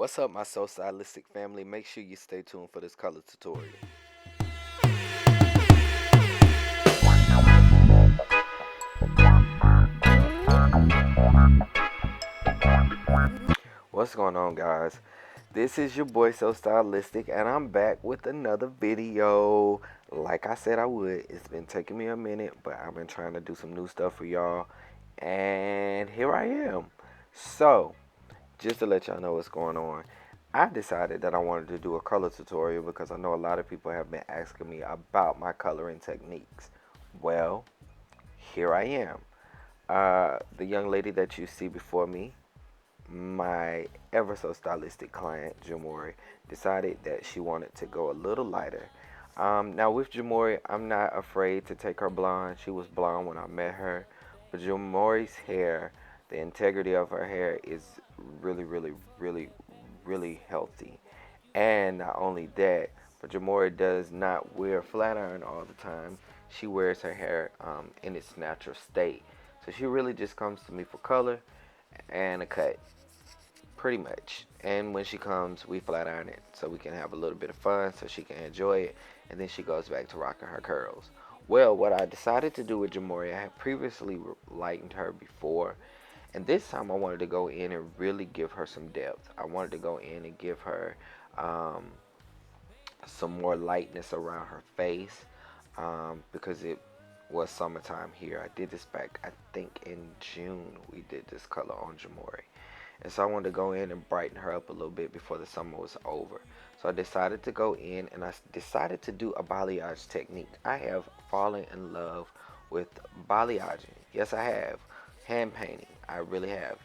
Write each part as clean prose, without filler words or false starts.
What's up, my so stylistic family? Make sure you stay tuned for this color tutorial. What's going on, guys? This is your boy so stylistic, and I'm back with another video. Like I said I would. It's been taking me a minute, but I've been trying to do some new stuff for y'all, and here I am. So, just to let y'all know what's going on, I decided that I wanted to do a color tutorial because I know a lot of people have been asking me about my coloring techniques. Well, here I am. The young lady that you see before me, my ever so stylistic client, Jamori, decided that she wanted to go a little lighter. Now with Jamori, I'm not afraid to take her blonde. She was blonde when I met her. But Jamori's hair, the integrity of her hair is really healthy. And not only that, but Jamora does not wear flat iron all the time. She wears her hair in its natural state. So she really just comes to me for color and a cut, pretty much. And when she comes, we flat iron it so we can have a little bit of fun, so she can enjoy it, and then she goes back to rocking her curls. Well, what I decided to do with Jamori, I had previously lightened her before, and this time I wanted to go in and really give her some depth. I wanted to go in and give her some more lightness around her face, because it was summertime here. I did this back, I think in June, we did this color on Jamori. And so I wanted to go in and brighten her up a little bit before the summer was over. So I decided to go in and I decided to do a balayage technique. I have fallen in love with balayaging. Yes, I have. Hand painting. I really have.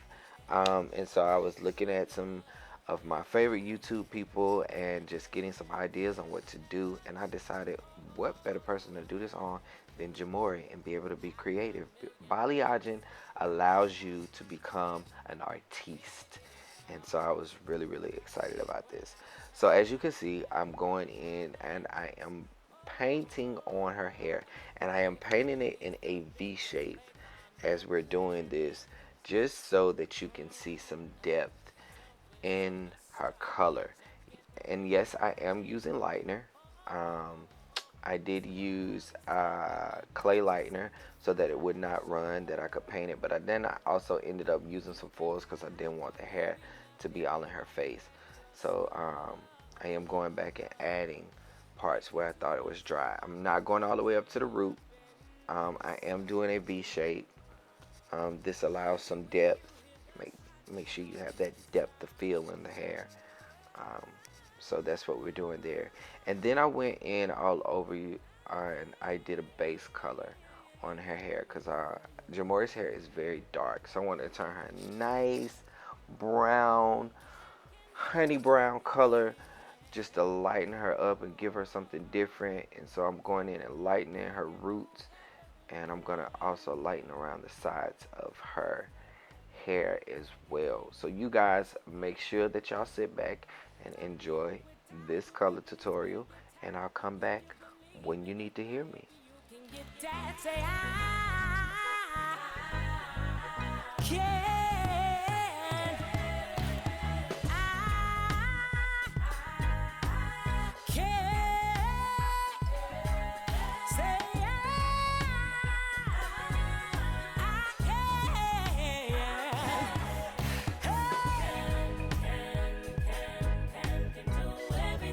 And so I was looking at some of my favorite YouTube people and just getting some ideas on what to do. And I decided, what better person to do this on than Jamori and be able to be creative. Balayaging allows you to become an artiste. And so I was really excited about this. So as you can see, I'm going in and I am painting on her hair. And I am painting it in a V shape as we're doing this, just so that you can see some depth in her color. And yes, I am using lightener. I did use clay lightener so that it would not run, that I could paint it. But then I also ended up using some foils because I didn't want the hair to be all in her face. So I am going back and adding parts where I thought it was dry. I'm not going all the way up to the root. I am doing a V shape. This allows some depth. Make sure you have that depth of feel in the hair. So that's what we're doing there. And then I went in all over you and I did a base color on her hair because Jamori's hair is very dark. So I wanted to turn her nice brown, honey brown color, just to lighten her up and give her something different. And so I'm going in and lightening her roots, and I'm gonna also lighten around the sides of her hair as well. So you guys make sure that y'all sit back and enjoy this color tutorial, and I'll come back when you need to hear me.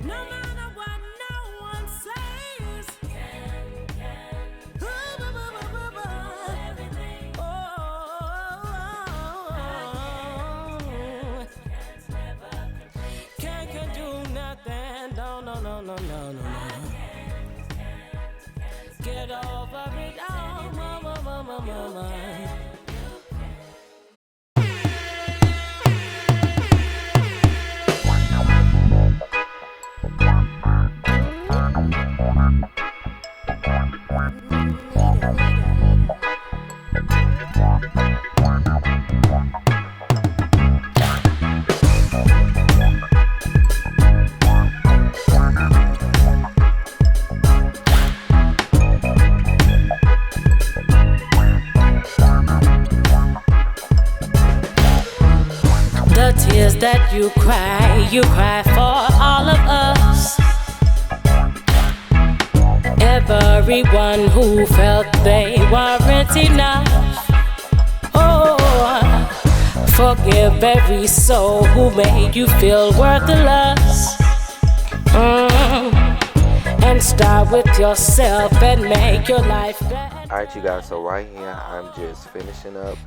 No. Get over it, oh, mama. that you cry for all of us. Everyone who felt they weren't enough. Oh, forgive every soul who made you feel worthless. And start with yourself and make your life better. Alright, you guys, so right here I'm just finishing up,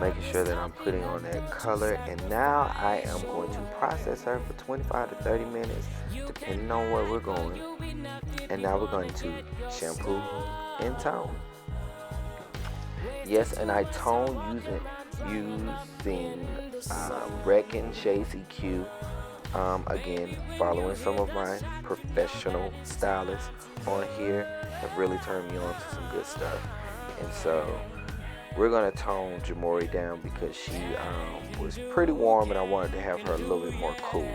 making sure that I'm putting on that color, and now I am going to process her for 25 to 30 minutes depending on where we're going. And now we're going to shampoo and tone. Yes, and I tone using Reckon Shades EQ. Again, following some of my professional stylists on here have really turned me on to some good stuff. And so we're gonna tone Jamori down because she was pretty warm and I wanted to have her a little bit more cool.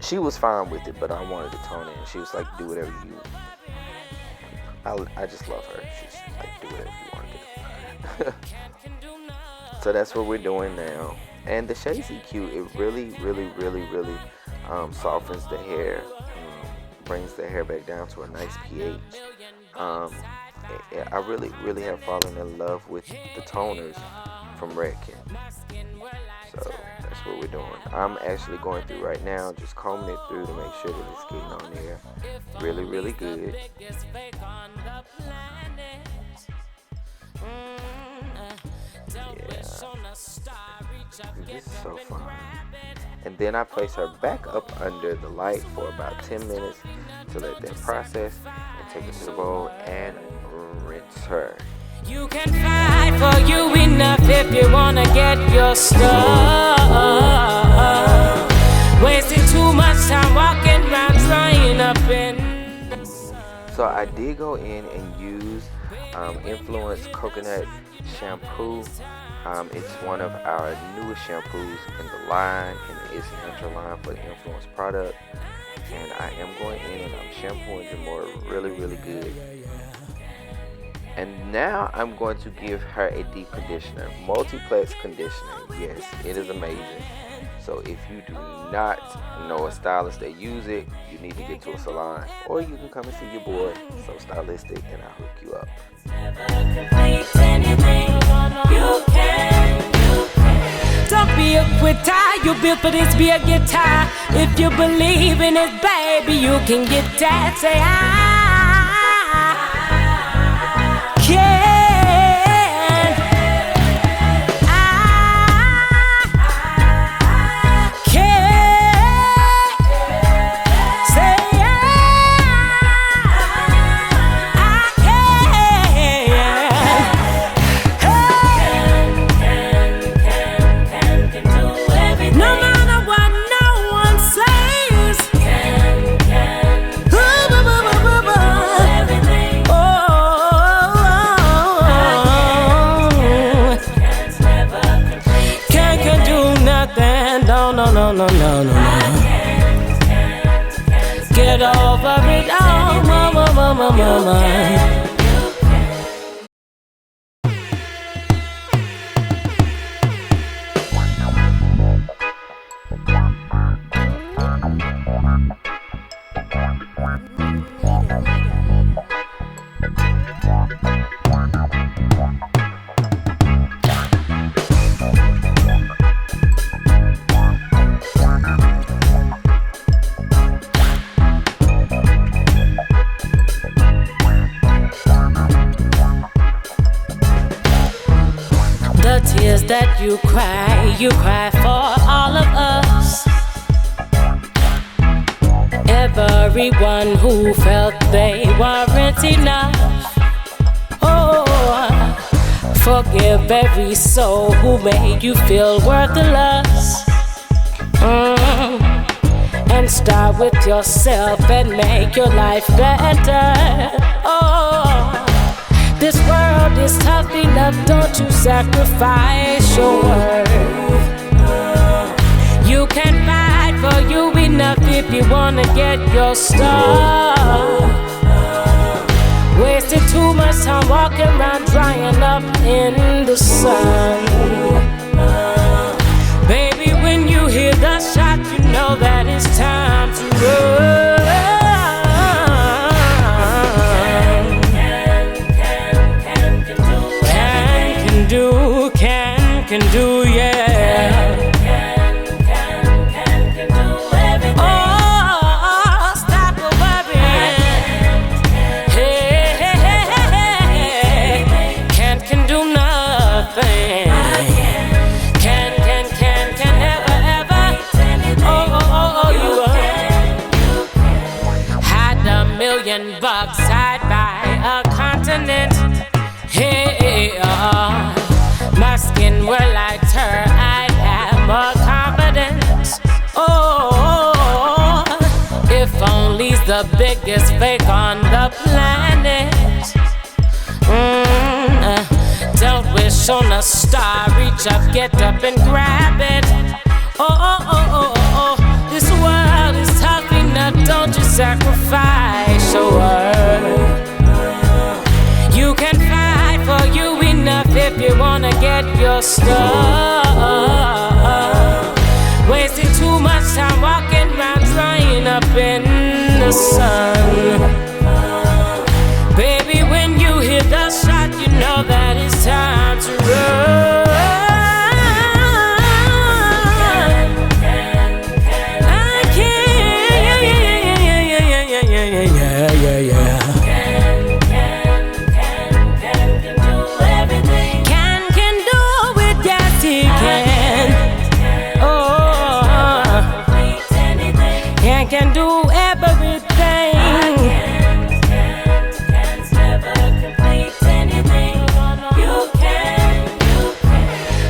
She was fine with it, but I wanted to tone it, and she was like, do whatever you. I just love her. She's like, do whatever you want to do. So that's what we're doing now. And the Shades EQ, it really softens the hair, brings the hair back down to a nice pH. I really have fallen in love with the toners from Redken. So that's what we're doing. I'm actually going through right now, just combing it through to make sure that it's getting on there really good. This is so fun. And then I place her back up under the light for about 10 minutes to let that process, and take it to the bowl and rinse her. You can fight for you enough if you wanna get your stuff. Wasting too much time walking around drying up in. So I did go in and use Influence Coconut Shampoo. It's one of our newest shampoos in the line, and it's an intro line for the Influence product. And I am going in and I'm shampooing Jamori really good. And now I'm going to give her a deep conditioner, multiplex conditioner. Yes, it is amazing. So if you do not know a stylist that use it, you need to get to a salon, or you can come and see your boy, So Stylistic, and I'll hook you up. Don't be a quitter, you built for this, be a guitar. If you believe in it, baby, you can get that. Say I can. No. Get over it, oh, mama. The tears that you cry for all of us. Everyone who felt they weren't enough. Oh, forgive every soul who made you feel worthless. And start with yourself and make your life better. Oh, this world is tough enough, don't you sacrifice your worth. You can fight for you enough if you wanna get your stuff. Wasted too much time walking around drying up in the sun. it's time to run. Can do, yeah. Can do everything. Oh, stop worrying. Hey, can do nothing. Can ever. Oh, you had $1,000,000 I'd buy a continent. Hey, my skin were like her, I'd have more confidence. Oh, if only's the biggest fake on the planet. Don't wish on a star, reach up, get up and grab it. Oh, this world is tough enough, don't you sacrifice your word. You can fight for you enough if you wanna get your stuff. Wasting too much time walking around drying up in the sun. Baby, when you hear the shot, you know that it's time to run. I can't, yeah. Can do everything. Can't never complete anything. You can.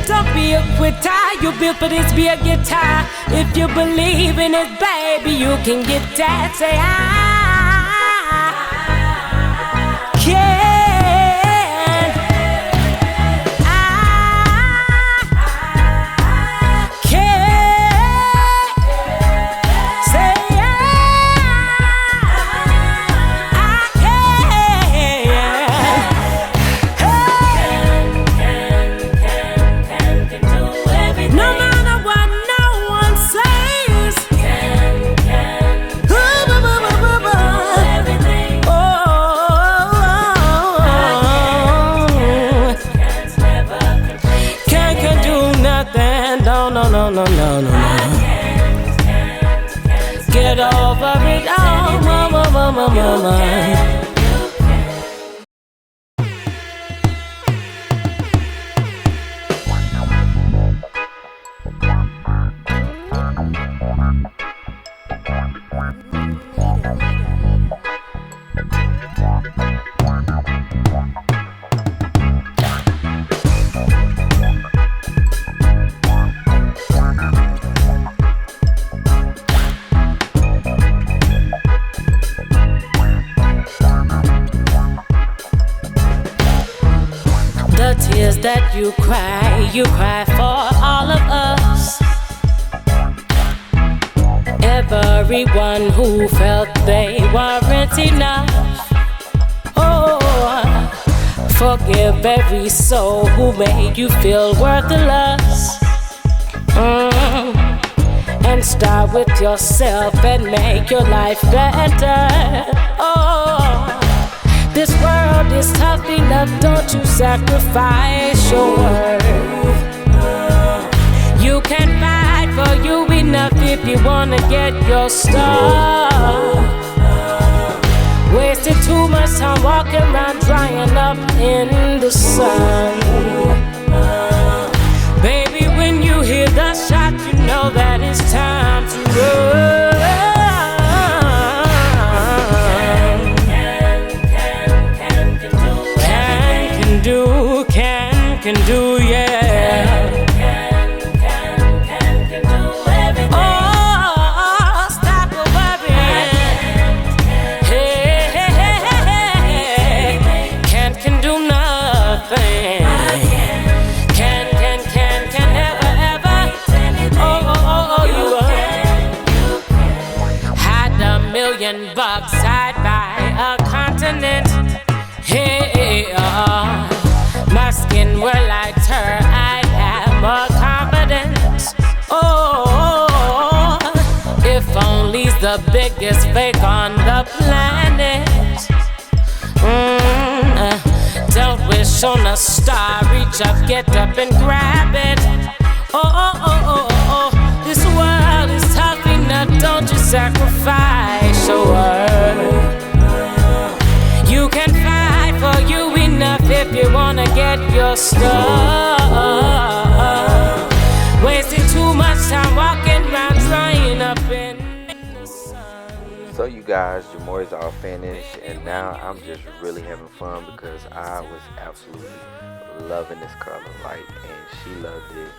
Don't be a quitter. You built for this, be a guitar. If you believe in it, baby, you can get that. Say I can. No. Get over it, mama. The tears that you cry for all of us. Everyone who felt they weren't enough. Oh, forgive every soul who made you feel worthless. And start with yourself and make your life better. Oh, this world is tough enough, don't you sacrifice your worth. You can fight for you enough if you wanna get your stuff. Wasted too much time walking around drying up in the sun. Baby, when you hear the shot, you know that it's time to run. Can do, yeah. Can do everything. Oh, stop worrying. Hey, can do nothing. Can ever. Oh, you had $1,000,000 I'd buy a continent. Hey, my skin were like her, I'd have more confidence. Oh, if only's the biggest fake on the planet. Don't wish on a star, reach up, get up and grab it. Oh, this world is tough enough, don't you sacrifice your word. You can fight for you enough if you wanna get your stuff. Wasting too much time walking around drying up in the sun. So you guys, Jamori's all finished, and now I'm just really having fun because I was absolutely loving this color, like, and she loved it.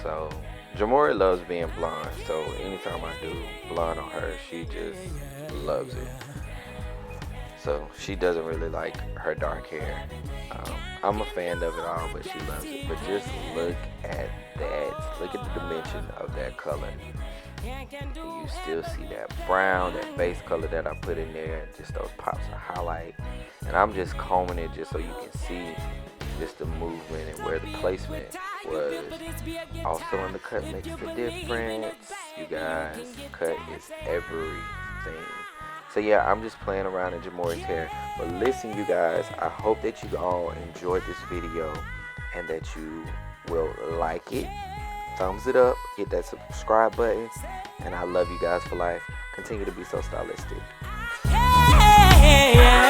So Jamori loves being blonde, so anytime I do blonde on her, she just loves it. So she doesn't really like her dark hair. I'm a fan of it all, but she loves it. But just look at that. Look at the dimension of that color. And you still see that brown, that base color that I put in there, just those pops of highlight. And I'm just combing it just so you can see just the movement and where the placement was. Also in the cut makes the difference. You guys, cut is everything. So yeah, I'm just playing around in Jamori's hair. But listen, you guys, I hope that you all enjoyed this video and that you will like it. Thumbs it up, hit that subscribe button, and I love you guys for life. Continue to be so stylistic. Yeah.